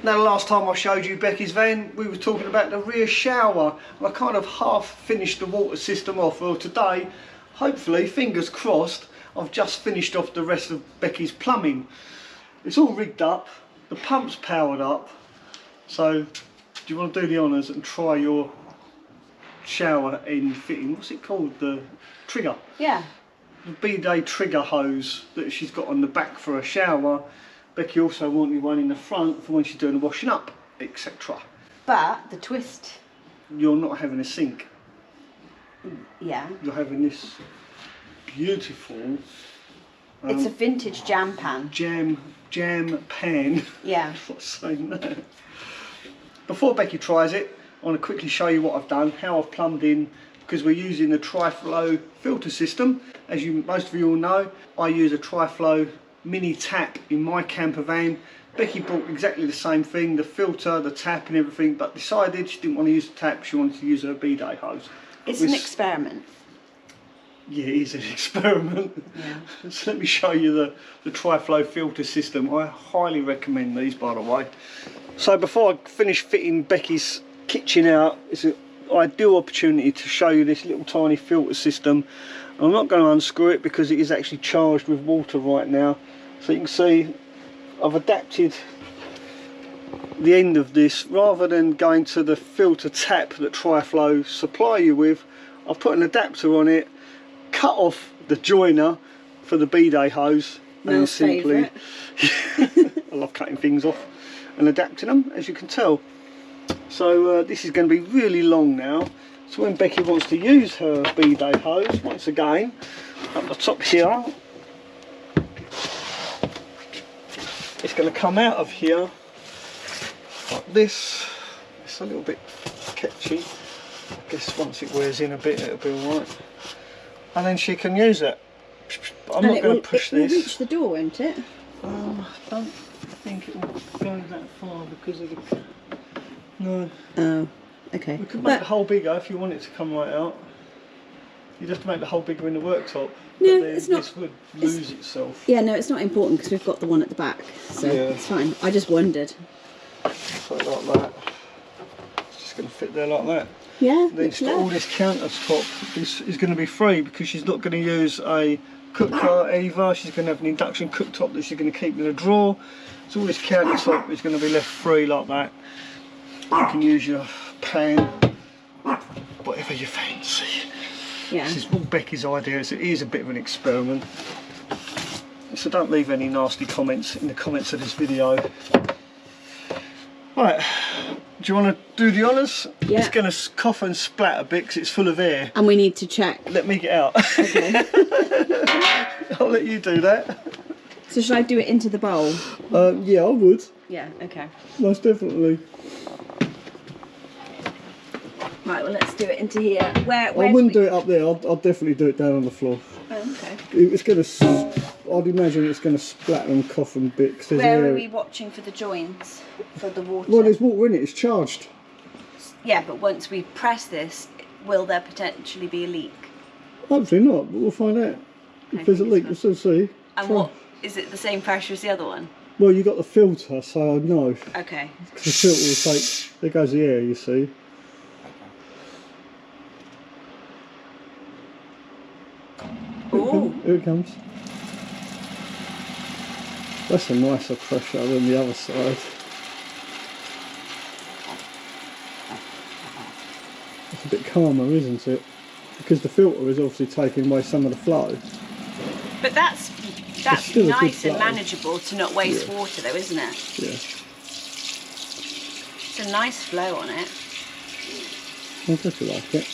Now, the last time I showed you Becky's van, we were talking about the rear shower, and I kind of half finished the water system off. Well, today, hopefully, fingers crossed, I've just finished off the rest of Becky's plumbing. It's all rigged up, the pump's powered up, so do you want to do the honours and try your shower end fitting? What's it called? The trigger? Yeah. The bidet trigger hose that she's got on the back for a shower. Becky also wanted one in the front for when she's doing the washing up, etc. But the twist. You're not having a sink. Yeah. You're having this beautiful. It's a vintage jam pan. Jam pan. Yeah. What's saying that? Before Becky tries it, I want to quickly show you what I've done, how I've plumbed in, because we're using the Triflow filter system. As most of you all know, I use a Triflow mini tap in my camper van. Becky brought exactly the same thing, the filter, the tap and everything, but decided she didn't want to use the tap, she wanted to use her bidet hose. It's an experiment. Yeah, it is an experiment. Yeah. So let me show you the Triflow filter system. I highly recommend these, by the way. So before I finish fitting Becky's kitchen out, it's an ideal opportunity to show you this little tiny filter system. I'm not going to unscrew it because it is actually charged with water right now. So you can see I've adapted the end of this. Rather than going to the filter tap that Triflow supply you with, I've put an adapter on it, cut off the joiner for the bidet hose, and simply I love cutting things off and adapting them, as you can tell. So this is going to be really long now. So when Becky wants to use her bidet hose, once again, up the top here, it's going to come out of here like this. It's a little bit catchy. I guess once it wears in a bit, it'll be alright. And then she can use it. But I'm not going to push this. It will reach the door, won't it? I don't think it will go that far because of the... No. Oh, okay. We could make the hole bigger if you want it to come right out. You'd have to make the hole bigger in the worktop. No, but it's not. This would lose itself. Yeah, no, it's not important because we've got the one at the back, so yeah, it's fine. I just wondered. So like that. It's just going to fit there like that. Yeah. Then all this countertop is going to be free because she's not going to use a cooker either. She's going to have an induction cooktop that she's going to keep in a drawer. So all this countertop is going to be left free like that. You can use your pan, whatever you fancy. Yeah. This is all Becky's ideas. It is a bit of an experiment. So don't leave any nasty comments in the comments of this video. Right, do you want to do the honours? Yeah. It's going to cough and splat a bit because it's full of air. And we need to check. Let me get out. Okay. I'll let you do that. So should I do it into the bowl? Yeah, I would. Yeah, okay. Most definitely. Right, well let's do it into here. I wouldn't do it up there, I'll definitely do it down on the floor. Oh, okay. It's going to, I'd imagine it's going to splatter and cough and bit. Where are we watching for the joins, for the water? Well, there's water in it, it's charged. Yeah, but once we press this, will there potentially be a leak? Hopefully not, but we'll find out. If there's a leak, we'll still see. And what, is it the same pressure as the other one? Well, you got the filter, so I know. Okay. Because the filter will take, there goes the air, you see. Ooh. Here it comes. That's a nicer pressure than the other side. It's a bit calmer, isn't it? Because the filter is obviously taking away some of the flow. But that's nice and manageable to not waste water though, isn't it? Yeah. It's a nice flow on it. I think you like it.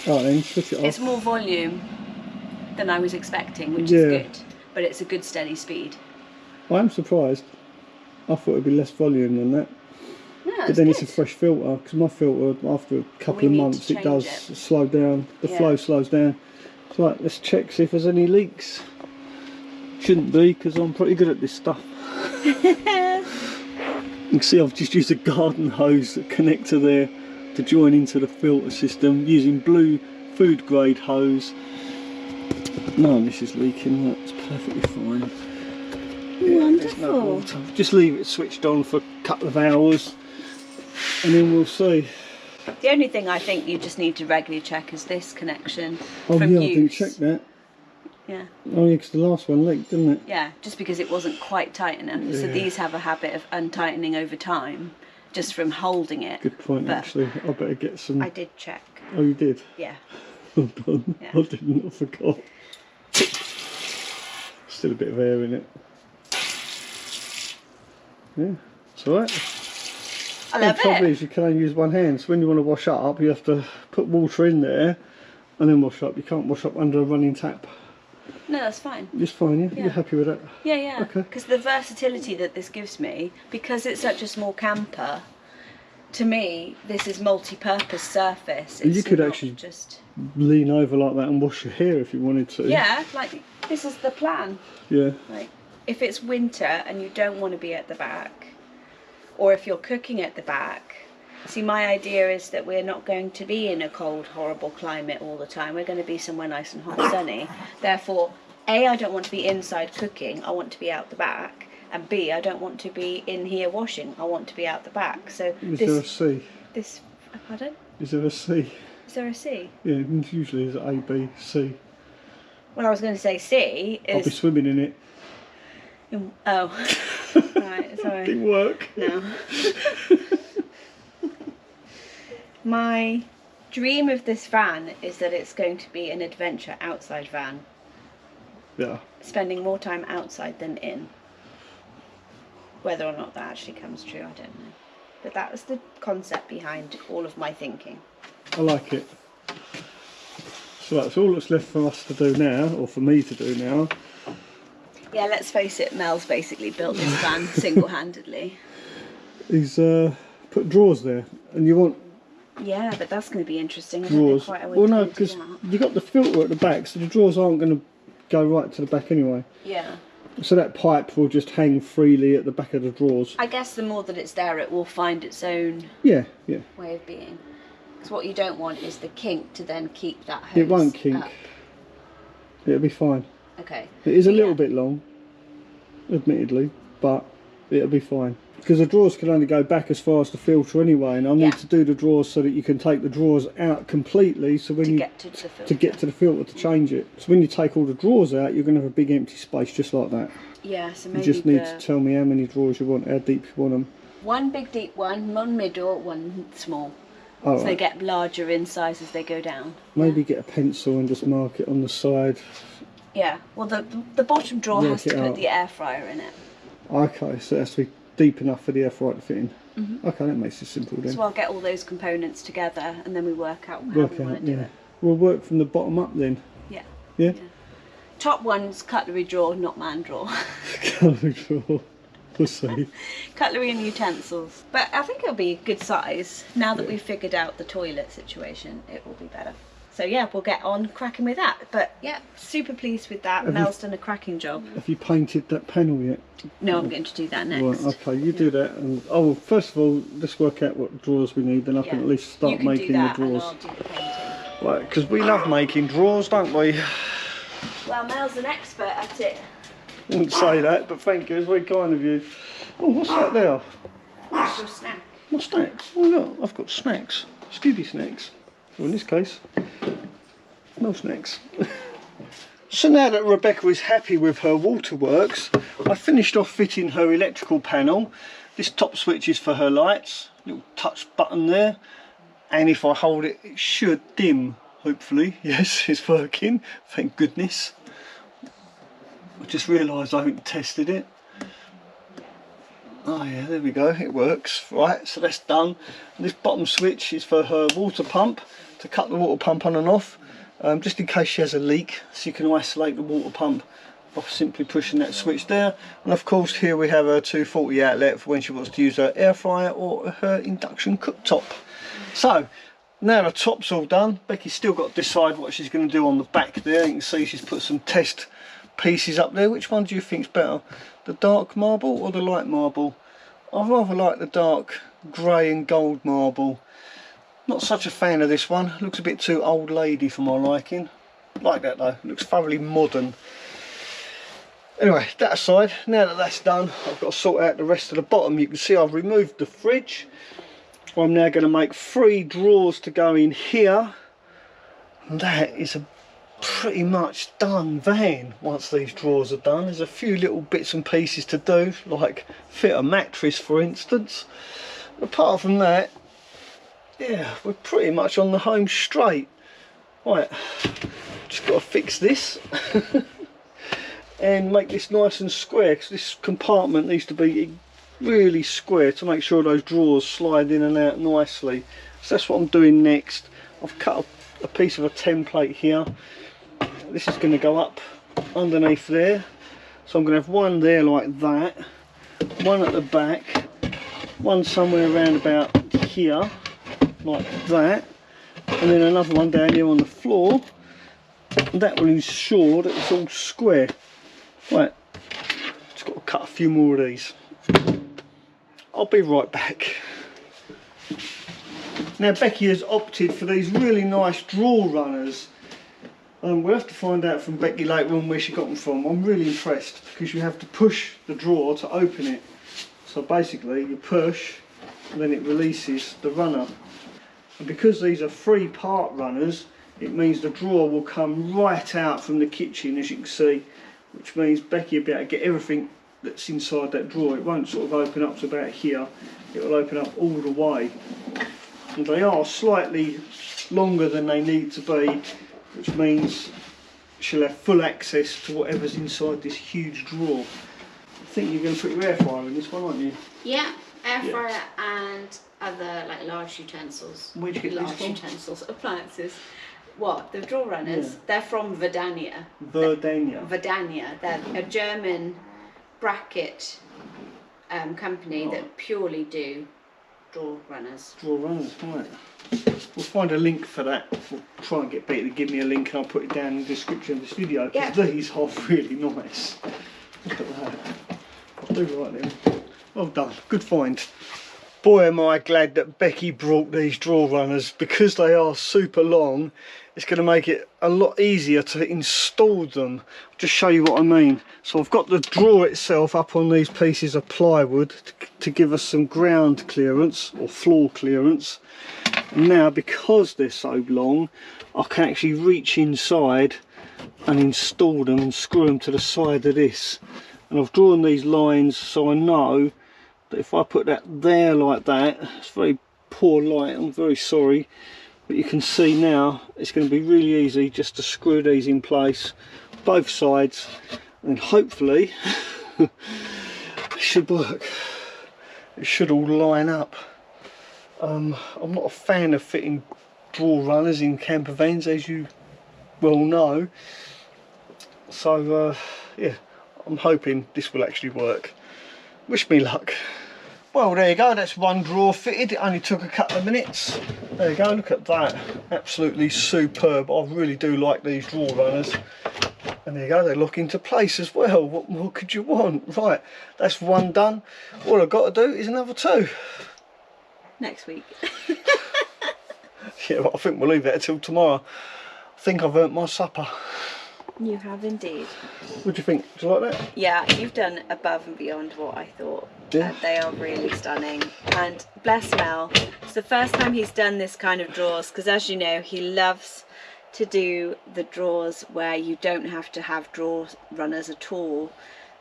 Alright then, switch it off. It's more volume than I was expecting, which is good. But it's a good steady speed. I am surprised. I thought it'd be less volume than that. No, but then it's a fresh filter, because my filter, after a couple of months, it does slow down. The flow slows down. So right, let's check, see if there's any leaks. Shouldn't be, because I'm pretty good at this stuff. You can see I've just used a garden hose connector there to join into the filter system using blue food grade hose. None of this is leaking, that's perfectly fine. There's no water. Just leave it switched on for a couple of hours and then we'll see. The only thing I think you just need to regularly check is this connection from use. I didn't check that. Yeah. Oh yeah, because the last one leaked, didn't it? Yeah, just because it wasn't quite tight enough. Yeah. So these have a habit of untightening over time, just from holding it. Good point, actually. I better get some... I did check. Oh, you did? Yeah. Well done. Yeah. I didn't, I forgot. Still a bit of air in it. Yeah, it's alright. I love it. The trouble is you can only use one hand, so when you want to wash up you have to put water in there and then wash up. You can't wash up under a running tap. No, that's fine. Just fine, yeah? You're happy with that? Yeah, yeah. Okay. Because the versatility that this gives me, because it's such a small camper, to me this is multi-purpose surface. It's you could actually just lean over like that and wash your hair if you wanted to. Yeah, like this is the plan. Yeah. Like if it's winter and you don't want to be at the back, or if you're cooking at the back. See, my idea is that we're not going to be in a cold, horrible climate all the time. We're going to be somewhere nice and hot and sunny. Therefore, A, I don't want to be inside cooking. I want to be out the back. And B, I don't want to be in here washing. I want to be out the back. So is there a C? This, pardon? Is there a C? Is there a C? Yeah, usually it's A, B, C. Well, I was going to say C is... I'll be swimming in it. Oh. Right, sorry. Didn't work. No. My dream of this van is that it's going to be an adventure outside van. Yeah. Spending more time outside than in. Whether or not that actually comes true, I don't know. But that was the concept behind all of my thinking. I like it. So that's all that's left for us to do now, or for me to do now. Yeah, let's face it, Mel's basically built this van single-handedly. He's put drawers there, and you want... Yeah, but that's going to be interesting. Drawers. Well, no, because you got the filter at the back, so the drawers aren't going to go right to the back anyway. Yeah. So that pipe will just hang freely at the back of the drawers. I guess the more that it's there, it will find its own way of being. Because what you don't want is the kink to then keep that hose It won't kink. up. It'll be fine. Okay. It is a little bit long, admittedly, but it'll be fine. Because the drawers can only go back as far as the filter anyway, and I need to do the drawers so that you can take the drawers out completely. So when get to the filter to change it. So when you take all the drawers out, you're going to have a big empty space just like that. Yeah. So maybe you just need to tell me how many drawers you want, how deep you want them. One big deep one middle, one small. Oh, so they get larger in size as they go down. Maybe get a pencil and just mark it on the side. Yeah. Well, the bottom drawer has to put the air fryer in it. Okay, so it has to be deep enough for the air fryer to fit in. Okay, that makes it simple then. So I'll get all those components together and then we work out how we want to do it. We'll work from the bottom up then. Yeah. Yeah? Top one's cutlery drawer, not man drawer. Cutlery drawer. We'll see. Cutlery and utensils. But I think it'll be a good size. Now that we've figured out the toilet situation, it will be better. So yeah, we'll get on cracking with that. But yeah, super pleased with that. Mel's done a cracking job. Have you painted that panel yet? No, I'm going to do that next. Right, okay, you do that. And well, first of all, let's work out what drawers we need, then I can at least start making the drawers. And I'll do the painting. Right, because we love making drawers, don't we? Well, Mel's an expert at it. I wouldn't say that, but thank you, it's very kind of you. Oh, what's that there? What's your snack? What snacks? Oh look, I've got snacks. Scooby snacks. Or in this case, no snacks. So now that Rebecca is happy with her waterworks, I finished off fitting her electrical panel. This top switch is for her lights. Little touch button there. And if I hold it, it should dim, hopefully. Yes, it's working, thank goodness. I just realised I haven't tested it. Oh yeah, there we go, it works. Right, so that's done. And this bottom switch is for her water pump, to cut the water pump on and off, just in case she has a leak, so you can isolate the water pump by simply pushing that switch there. And of course here we have her 240 outlet for when she wants to use her air fryer or her induction cooktop. So, now the top's all done. Becky's still got to decide what she's going to do on the back there. You can see she's put some test pieces up there. Which one do you think's better, the dark marble or the light marble? I rather like the dark grey and gold marble. Not such a fan of this one, looks a bit too old lady for my liking. Like that though, looks thoroughly modern. Anyway, that aside, now that that's done, I've got to sort out the rest of the bottom. You can see I've removed the fridge. I'm now going to make 3 drawers to go in here. And that is a pretty much done van once these drawers are done. There's a few little bits and pieces to do, like fit a mattress for instance. Apart from that, yeah, we're pretty much on the home straight. Right, just got to fix this and make this nice and square, because this compartment needs to be really square to make sure those drawers slide in and out nicely. So that's what I'm doing next. I've cut a piece of a template here. This is going to go up underneath there, so I'm going to have one there like that, one at the back, one somewhere around about here like that, and then another one down here on the floor, and that will ensure that it's all square. Right, just got to cut a few more of these. I'll be right back. Now Becky has opted for these really nice drawer runners. We'll have to find out from Becky later on where she got them from. I'm really impressed, because you have to push the drawer to open it. So basically you push and then it releases the runner. And because these are 3-part runners, it means the drawer will come right out from the kitchen, as you can see, which means Becky will be able to get everything that's inside that drawer. It won't sort of open up to about here, it will open up all the way. And they are slightly longer than they need to be, which means she'll have full access to whatever's inside this huge drawer. I think you're going to put your air fryer in this one, aren't you? Yeah, air fryer and other like large utensils. Where'd you get large these from? utensils, appliances. What, the drawer runners? Yeah. They're from VADANIA. VADANIA. They're a German bracket company that purely do drawer runners. Drawer runners, right. We'll find a link for that. We'll try and get Becky to give me a link, and I'll put it down in the description of this video, because these are really nice. Look at that. Do right then. Well done, good find. Boy am I glad that Becky brought these drawer runners, because they are super long. It's going to make it a lot easier to install them. I'll just show you what I mean. So I've got the drawer itself up on these pieces of plywood to give us some ground clearance or floor clearance. And now, because they're so long, I can actually reach inside and install them and screw them to the side of this. And I've drawn these lines so I know that if I put that there like that, it's very poor light, I'm very sorry, but you can see now it's going to be really easy just to screw these in place, both sides, and hopefully it should work. It should all line up. I'm not a fan of fitting drawer runners in camper vans, as you well know, so yeah, I'm hoping this will actually work. Wish me luck. Well, there you go, that's one drawer fitted. It only took a couple of minutes. There you go, look at that. Absolutely superb. I really do like these drawer runners. And there you go, they lock into place as well. What more could you want? Right, that's one done. All I've got to do is another 2. Next week. Yeah, well, I think we'll leave that until tomorrow. I think I've earned my supper. You have indeed. What do you think? Do you like that? Yeah, you've done above and beyond what I thought. Yeah. They are really stunning. And bless Mel, it's the first time he's done this kind of drawers, because as you know, he loves to do the drawers where you don't have to have drawer runners at all.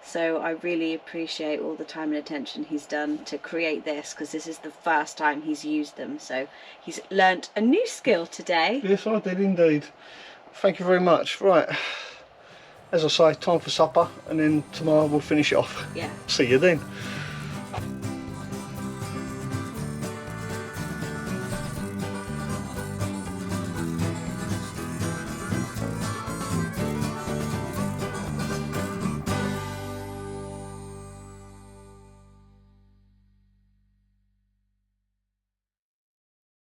So I really appreciate all the time and attention he's done to create this, because this is the first time he's used them. So he's learnt a new skill today. Yes, I did indeed. Thank you very much. Right, as I say, time for supper, and then tomorrow we'll finish it off. Yeah. See you then.